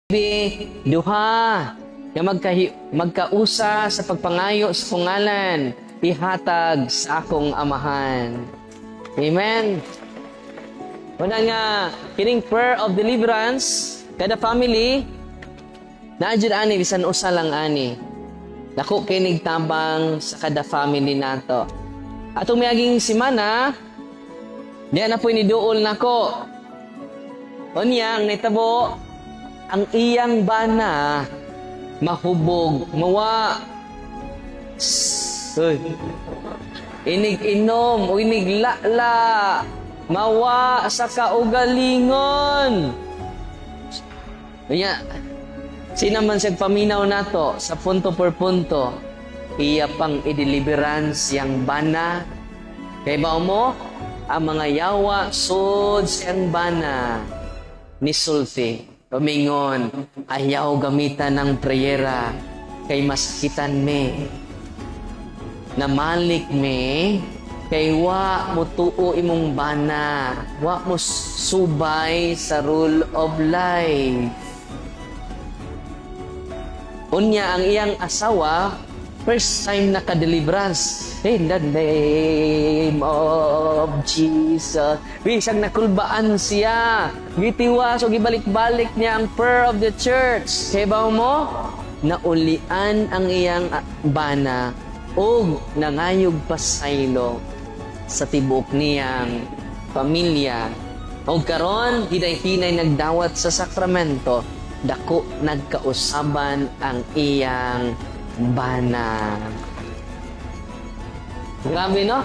duha nga magkausa sa pagpangayo sa pangalan ihatag sa akong amahan. Amen. Wala nga kining prayer of deliverance kada family naadjud ani bisan usa lang ani. Dako kinig tabang sa kada family nato. Atong miaging semana diya na po iniduol nako. Unya ang nitabo ang iyang bana mahubog, mawa. Inig-inom, o iniglala, mawa sa kaugalingon. Kaya, sinaman siya paminaw nato sa punto per punto, iya pang i-deliverance yang bana. Kaya ba mo, ang mga yawa, sod siyang bana, nisulti. Pamingon, ayaw gamitan ng prayera kay masakitan me. Namalik me, kay wa mo tuo imong bana, wa mo subay sa rule of life. Unya ang iyang asawa, first time naka-deliverance. In the name of Jesus. Bisang nakulbaan siya. Gitiwas o gibalik-balik niya ang prayer of the church. Kaya ba mo? Naulian ang iyang bana o nangayog pasaylo sa tibok niyang pamilya. O karon hinay-hinay nagdawat sa sakramento, dako nagkausaban ang iyang bana. Grabe, no?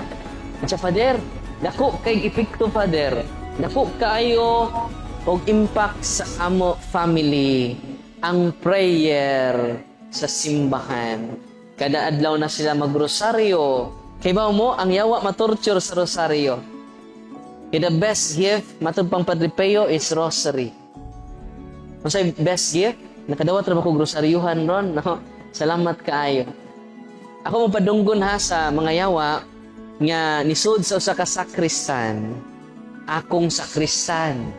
At Father, dako kay epekto, Father. Dako kaayo og impact sa amo family ang prayer sa simbahan. Kada adlaw na sila magrosaryo. Kay ba mo, ang yawa matorture sa rosaryo. Kaya the best gift, matod pang Padre Pio, is rosary. Kung sa'yo best gift, nakadawat rin ako grosaryuhan ron, no? Salamat kaayo. Ako mapadunggon ha sa mga yawa nga nisud sa usa ka sakristan. Akong sakristan.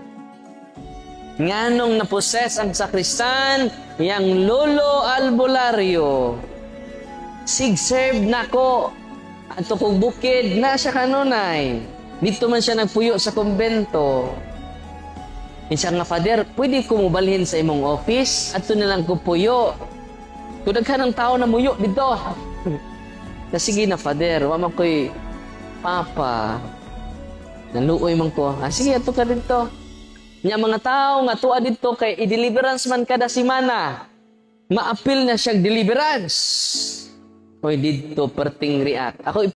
Nganong naposes ang sakristan, yang lolo albularyo. Sig-serve nako. Ato kong bukid na siya kanunay. Dito man siya nagpuyo sa kumbento. Minsan nga, Father, pwede ko mubalhin sa imong office? Ato nilang kupuyo. Kung daghan ng tao na muyo dito. Na sige na, Father, wama ko'y papa. Naluoy man ko. Sige, ato ka dito. Nya mga tao nga tuwa dito kay i-deliverance man kada semana. Ma-appeal na siyang deliverance. Oy, dito perting react. Ako